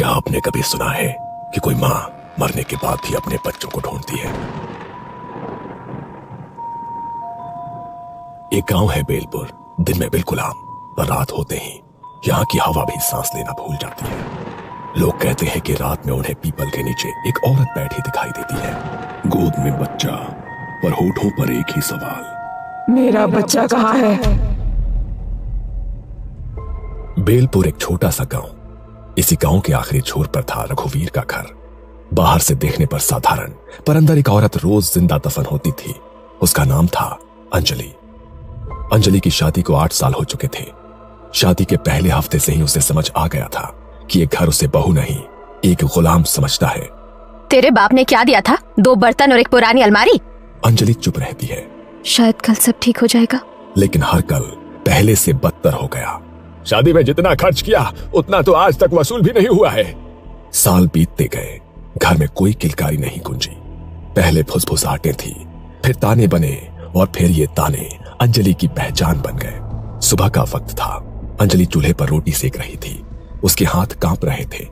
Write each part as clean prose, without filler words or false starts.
क्या आपने कभी सुना है कि कोई माँ मरने के बाद भी अपने बच्चों को ढूंढती है? एक गांव है बेलपुर। दिन में बिल्कुल आम, पर रात होते ही यहाँ की हवा भी सांस लेना भूल जाती है। लोग कहते हैं कि रात में उन्हें पीपल के नीचे एक औरत बैठी दिखाई देती है, गोद में बच्चा, पर होठों पर एक ही सवाल, मेरा बच्चा कहाँ है? बेलपुर एक छोटा सा गांव। इसी गांव के आखिरी छोर पर था रघुवीर का घर। बाहर से देखने पर साधारण, पर अंदर एक औरत रोज जिंदा दफन होती थी। उसका नाम था अंजलि। अंजलि की शादी को 8 साल हो चुके थे। शादी के पहले हफ्ते से ही उसे समझ आ गया था कि ये घर उसे बहू नहीं, एक गुलाम समझता है। तेरे बाप ने क्या दिया था? 2 बर्तन और एक पुरानी अलमारी। अंजलि चुप रहती है। शायद कल सब ठीक हो जाएगा। लेकिन हर कल पहले से बदतर हो गया। शादी में जितना खर्च किया उतना तो आज तक वसूल भी नहीं हुआ है। साल बीतते गए, घर में कोई किलकारी नहीं गूंजी। पहले फुसफुसाहटें थी, फिर ताने बने, और फिर ये ताने अंजलि की पहचान बन गए। सुबह का वक्त था। अंजलि चूल्हे पर रोटी सेक रही थी। उसके हाथ कांप रहे थे।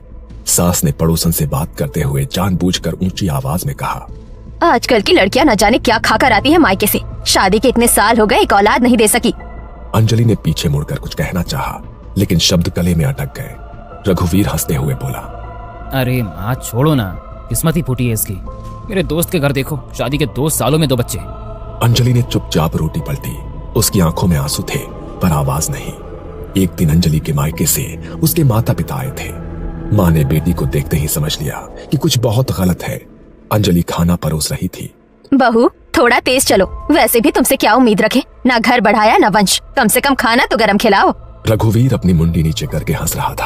सास ने पड़ोसन से बात करते हुए जानबूझकर ऊंची आवाज में कहा, आजकल की लड़कियां न जाने क्या खाकर आती हैं मायके से। शादी के इतने साल हो गए, एक औलाद नहीं दे सकी। अंजलि ने पीछे मुड़कर कुछ कहना चाहा, लेकिन शब्द गले में अटक गए। रघुवीर हंसते हुए बोला, अरे माँ छोड़ो ना, किस्मत ही फूटी है इसकी। मेरे दोस्त के घर देखो, शादी के 2 सालों में 2 बच्चे। अंजलि ने चुपचाप रोटी पलटी। उसकी आंखों में आंसू थे, पर आवाज नहीं। एक दिन अंजलि के मायके से उसके माता पिता आए थे। माँ ने बेटी को देखते ही समझ लिया कि कुछ बहुत गलत है। अंजलि खाना परोस रही थी। बहू थोड़ा तेज चलो, वैसे भी तुमसे क्या उम्मीद रखे? ना घर बढ़ाया ना वंश, कम से कम खाना तो गरम खिलाओ। रघुवीर अपनी मुंडी नीचे करके हंस रहा था।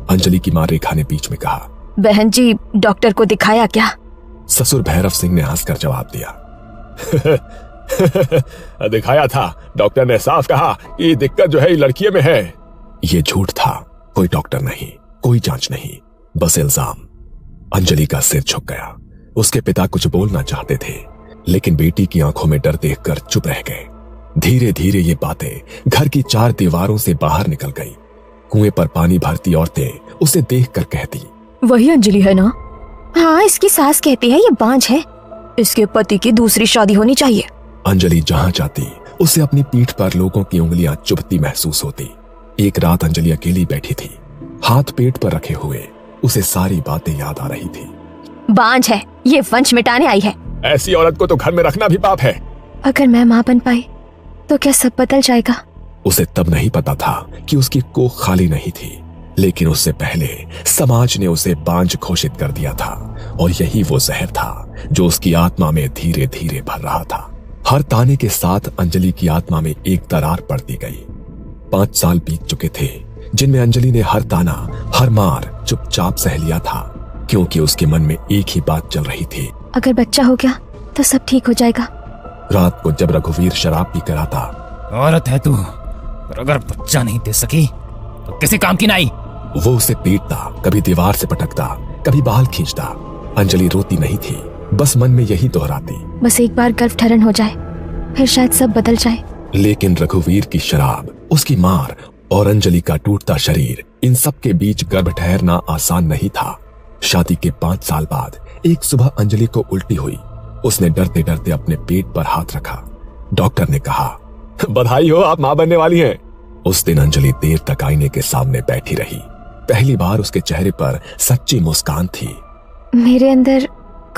अंजलि की मां रेखा ने बीच में कहा, बहन जी डॉक्टर को दिखाया क्या? ससुर भैरव सिंह ने हंसकर जवाब दिया, दिखाया था। डॉक्टर ने साफ कहा कि दिक्कत जो है लड़कियों में है। ये झूठ था। कोई डॉक्टर नहीं, कोई जांच नहीं, बस इल्जाम। अंजलि का सिर झुक गया। उसके पिता कुछ बोलना चाहते थे, लेकिन बेटी की आंखों में डर देखकर चुप रह गए। धीरे धीरे ये बातें घर की 4 दीवारों से बाहर निकल गई। कुएं पर पानी भरती औरतें उसे देखकर कहती, वही अंजलि है ना? हाँ, इसकी सास कहती है ये बांझ है, इसके पति की दूसरी शादी होनी चाहिए। अंजलि जहां जाती उसे अपनी पीठ पर लोगों की उंगलियां चुभती महसूस होती। एक रात अंजलि अकेली बैठी थी, हाथ पेट पर रखे हुए। उसे सारी बातें याद आ रही थी। बांझ है, ये वंश मिटाने आई है। ऐसी औरत को तो घर में रखना भी पाप है। अगर मैं माँ बन पाई तो क्या सब बदल जाएगा? उसे तब नहीं पता था कि उसकी कोख खाली नहीं थी, लेकिन उससे पहले समाज ने उसे बांझ घोषित कर दिया था, और यही वो जहर था जो उसकी आत्मा में धीरे धीरे भर रहा था। हर ताने के साथ अंजलि की आत्मा में एक दरार पड़ती गई। 5 साल बीत चुके थे, जिनमें अंजलि ने हर ताना, हर मार चुपचाप सह लिया था, क्योंकि उसके मन में एक ही बात चल रही थी, अगर बच्चा हो गया तो सब ठीक हो जाएगा। रात को जब रघुवीर शराब पी कर आता, औरत है तू, पर अगर बच्चा नहीं दे सकी तो किसी काम की नहीं। वो उसे पीटता, कभी दीवार से पटकता, कभी बाल खींचता। अंजलि रोती नहीं थी, बस मन में यही दोहराती, बस एक बार गर्भधारण हो जाए, फिर शायद सब बदल जाए। लेकिन रघुवीर की शराब, उसकी मार और अंजलि का टूटता शरीर, इन सब के बीच गर्भ ठहरना आसान नहीं था। शादी के 5 साल बाद एक सुबह अंजलि को उल्टी हुई। उसने डरते डरते अपने पेट पर हाथ रखा। डॉक्टर ने कहा, बधाई हो, आप मां बनने वाली हैं। उस दिन अंजलि देर तक आईने के सामने बैठी रही। पहली बार उसके चेहरे पर सच्ची मुस्कान थी। मेरे अंदर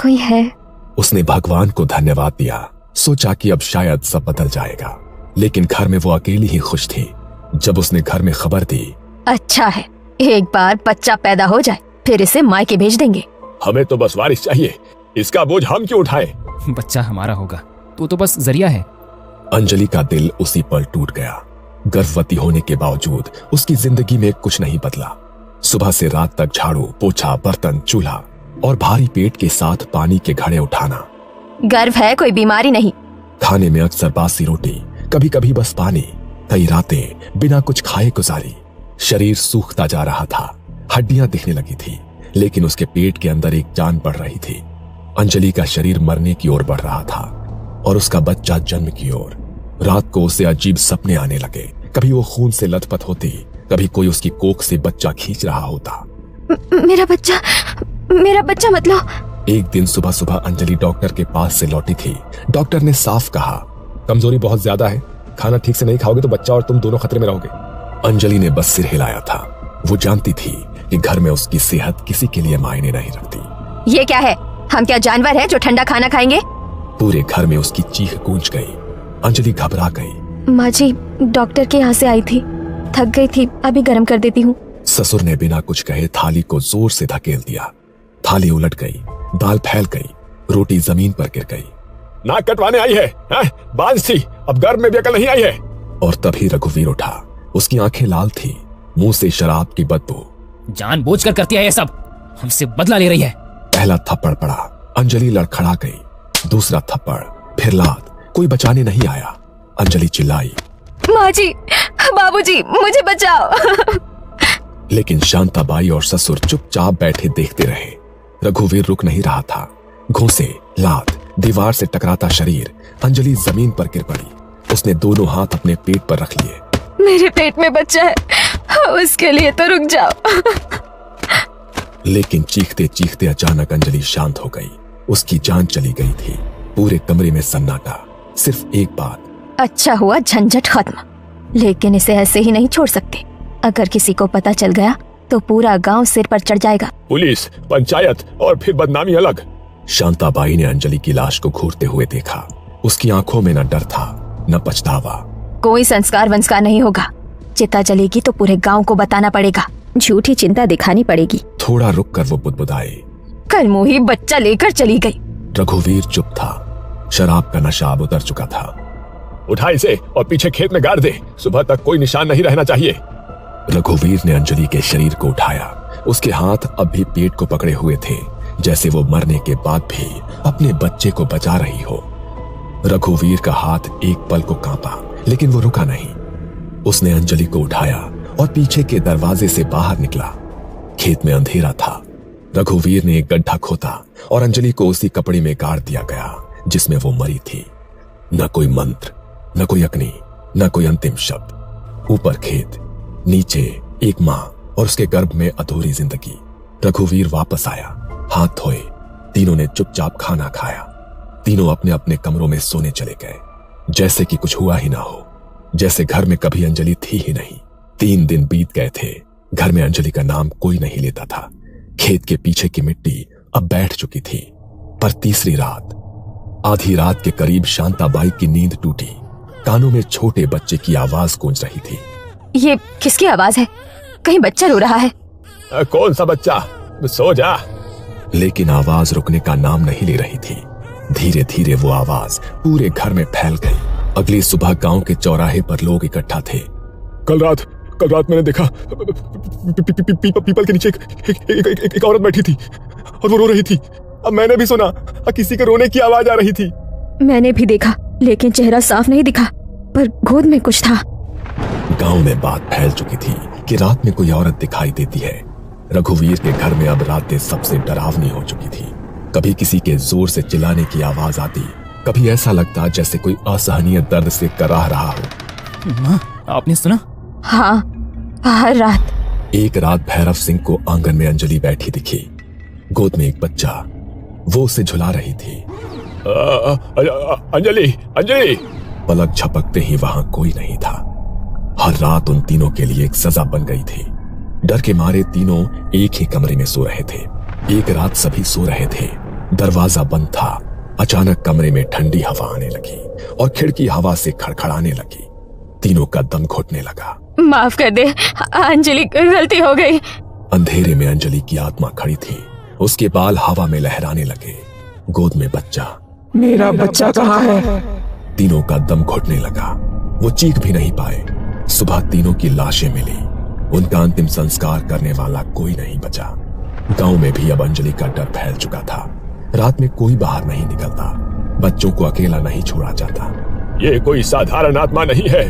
कोई है। उसने भगवान को धन्यवाद दिया। सोचा कि अब शायद सब बदल जाएगा, लेकिन घर में वो अकेली ही खुश थी। जब उसने घर में खबर दी, अच्छा है, एक बार बच्चा पैदा हो जाए, फिर इसे मायके भेज देंगे। हमें तो बस वारिस चाहिए, इसका बोझ हम क्यों उठाएं? बच्चा हमारा होगा, तू तो बस जरिया है। अंजलि का दिल उसी पल टूट गया। गर्भवती होने के बावजूद उसकी जिंदगी में कुछ नहीं बदला। सुबह से रात तक झाड़ू, पोछा, बर्तन, चूल्हा और भारी पेट के साथ पानी के घड़े उठाना। गर्भ है, कोई बीमारी नहीं। खाने में अक्सर बासी रोटी, कभी कभी बस पानी। कई रातें बिना कुछ खाए गुजारी। शरीर सूखता जा रहा था, हड्डियां दिखने लगी थी, लेकिन उसके पेट के अंदर एक जान बढ़ रही थी। अंजलि का शरीर मरने की ओर बढ़ रहा था और उसका बच्चा जन्म की ओर। रात को उसे अजीब सपने आने लगे। कभी वो खून से लथपथ होती, कभी कोई उसकी कोख से बच्चा खींच रहा होता। मेरा बच्चा मतलब। एक दिन सुबह सुबह अंजलि डॉक्टर के पास से लौटी थी। डॉक्टर ने साफ कहा, कमजोरी बहुत ज्यादा है, खाना ठीक से नहीं खाओगे तो बच्चा और तुम दोनों खतरे में रहोगे। अंजलि ने बस सिर हिलाया था। वो जानती थी कि घर में उसकी सेहत किसी के लिए मायने नहीं रखती। ये क्या है? हम क्या जानवर हैं जो ठंडा खाना खाएंगे? पूरे घर में उसकी चीख गूंज गई। अंजलि घबरा गई। माँ जी, डॉक्टर के यहाँ से आई थी, थक गई थी, अभी गर्म कर देती हूँ। ससुर ने बिना कुछ कहे थाली को जोर से धकेल दिया। थाली उलट गई, दाल फैल गई, रोटी जमीन पर गिर गई। नाक कटवाने आई है? बांझ थी, अब गर्भ में भी अकल नहीं आई है। और तभी रघुवीर उठा। उसकी आंखें लाल थी, मुंह से शराब की बदबू। जानबूझकर करती है ये सब, हमसे बदला ले रही है। पहला थप्पड़ पड़ा, अंजलि लड़खड़ा गई। दूसरा थप्पड़, फिर लात, कोई बचाने नहीं आया। अंजलि चिल्लाई, माँ जी, बाबूजी, मुझे बचाओ। लेकिन शांताबाई और ससुर चुपचाप बैठे देखते रहे। रघुवीर रुक नहीं रहा था। घूंसे, लात, दीवार से टकराता शरीर। अंजलि जमीन पर गिर पड़ी। उसने दोनों हाथ अपने पेट पर रख लिए। मेरे पेट में बच्चा है, उसके लिए तो रुक जाओ। लेकिन चीखते चीखते अचानक अंजलि शांत हो गई। उसकी जान चली गई थी। पूरे कमरे में सन्नाटा। सिर्फ एक बात, अच्छा हुआ झंझट खत्म, लेकिन इसे ऐसे ही नहीं छोड़ सकते। अगर किसी को पता चल गया तो पूरा गांव सिर पर चढ़ जाएगा। पुलिस, पंचायत और फिर बदनामी अलग। शांताबाई ने अंजलि की लाश को घूरते हुए देखा। उसकी आंखों में न डर था, न पछतावा। कोई संस्कार वंस्कार नहीं होगा। चिता जलेगी तो पूरे गांव को बताना पड़ेगा, झूठी चिंता दिखानी पड़ेगी। थोड़ा रुक कर वो बुदबुदाए, कल मुही बच्चा लेकर चली गई। रघुवीर चुप था। शराब का नशा अब उतर चुका था। उठा इसे और पीछे खेत में गाड़ दे, सुबह तक कोई निशान नहीं रहना चाहिए। रघुवीर ने अंजलि के शरीर को उठाया। उसके हाथ अब भी पेट को पकड़े हुए थे, जैसे वो मरने के बाद भी अपने बच्चे को बचा रही हो। रघुवीर का हाथ एक पल को कांपा, लेकिन वो रुका नहीं। उसने अंजलि को उठाया और पीछे के दरवाजे से बाहर निकला। खेत में अंधेरा था। रघुवीर ने एक गड्ढा खोदा और अंजलि को उसी कपड़े में गाड़ दिया गया जिसमें वो मरी थी। न कोई मंत्र, न कोई अग्नि, न कोई अंतिम शब्द। ऊपर खेत, नीचे एक माँ और उसके गर्भ में अधूरी जिंदगी। रघुवीर वापस आया, हाथ धोए। तीनों ने चुपचाप खाना खाया। तीनों अपने अपने कमरों में सोने चले गए, जैसे कि कुछ हुआ ही ना हो, जैसे घर में कभी अंजलि थी ही नहीं। 3 दिन बीत गए थे। घर में अंजलि का नाम कोई नहीं लेता था। खेत के पीछे की मिट्टी अब बैठ चुकी थी। पर तीसरी रात, आधी रात के करीब शांताबाई की नींद टूटी। कानों में छोटे बच्चे की आवाज गूंज रही थी। ये किसकी आवाज है? कहीं बच्चा रो रहा है? कौन सा बच्चा? सो जा। लेकिन आवाज रुकने का नाम नहीं ले रही थी। धीरे धीरे वो आवाज पूरे घर में फैल गई। अगली सुबह गांव के चौराहे पर लोग इकट्ठा थे। कल रात मैंने देखा, पीपल के नीचे एक औरत बैठी थी और वो रो रही थी। अब मैंने भी सुना, किसी के रोने की आवाज आ रही थी। मैंने भी देखा, लेकिन चेहरा साफ नहीं दिखा, पर गोद में कुछ था। गांव में बात फैल चुकी थी कि रात में कोई औरत दिखाई देती है। रघुवीर के घर में अब रातें सबसे डरावनी हो चुकी थी। कभी किसी के जोर से चिल्लाने की आवाज आती, कभी ऐसा लगता जैसे कोई असहनीय दर्द से कराह रहा हो। माँ, आपने सुना? हाँ, हर रात। एक रात भैरव सिंह को आंगन में अंजलि बैठी दिखी। गोद में एक बच्चा, वो उसे झुला रही थी। अंजलि। पलक झपकते ही वहां कोई नहीं था। हर रात उन तीनों के लिए एक सजा बन गई थी। डर के मारे तीनों एक ही कमरे में सो रहे थे। एक रात सभी सो रहे थे, दरवाजा बंद था। अचानक कमरे में ठंडी हवा आने लगी और खिड़की हवा से खड़खड़ाने लगी। तीनों का दम घुटने लगा। माफ कर दे अंजलि, गलती हो गई। अंधेरे में अंजलि की आत्मा खड़ी थी। उसके बाल हवा में लहराने लगे। गोद में बच्चा। मेरा बच्चा कहाँ है? तीनों का दम घुटने लगा। वो चीख भी नहीं पाए। सुबह तीनों की लाशें मिली। उनका अंतिम संस्कार करने वाला कोई नहीं बचा। गांव में भी अब अंजलि का डर फैल चुका था। रात में कोई बाहर नहीं निकलता। बच्चों को अकेला नहीं छोड़ा जाता। ये कोई साधारण आत्मा नहीं है।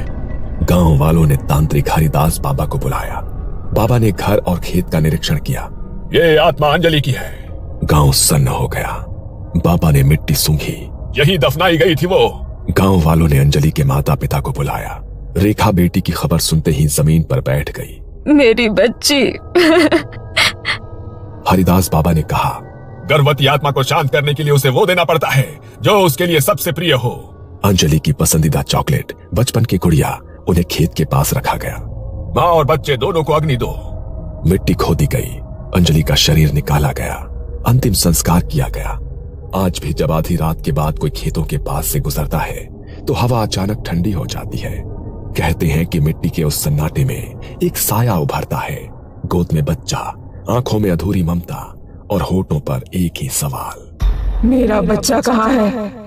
गांव वालों ने तांत्रिक हरिदास बाबा को बुलाया। बाबा ने घर और खेत का निरीक्षण किया। ये आत्मा अंजलि की है। गांव सन्न हो गया। बाबा ने मिट्टी सूंघी। यही दफनाई गई थी वो। गांव वालों ने अंजलि के माता पिता को बुलाया। रेखा बेटी की खबर सुनते ही जमीन पर बैठ गई। मेरी बच्ची, हरिदास बाबा ने कहा, गर्भवती आत्मा को शांत करने के लिए उसे वो देना पड़ता है जो उसके लिए सबसे प्रिय हो। अंजलि की पसंदीदा चॉकलेट, बचपन की गुड़िया, उन्हें खेत के पास रखा गया। माँ और बच्चे दोनों को अग्नि दो। मिट्टी खोदी गई, अंजलि का शरीर निकाला गया, अंतिम संस्कार किया गया। आज भी जब आधी रात के बाद कोई खेतों के पास से गुजरता है तो हवा अचानक ठंडी हो जाती है। कहते हैं कि मिट्टी के उस सन्नाटे में एक साया उभरता है, गोद में बच्चा, आंखों में अधूरी ममता और होठों पर एक ही सवाल, मेरा बच्चा कहाँ है?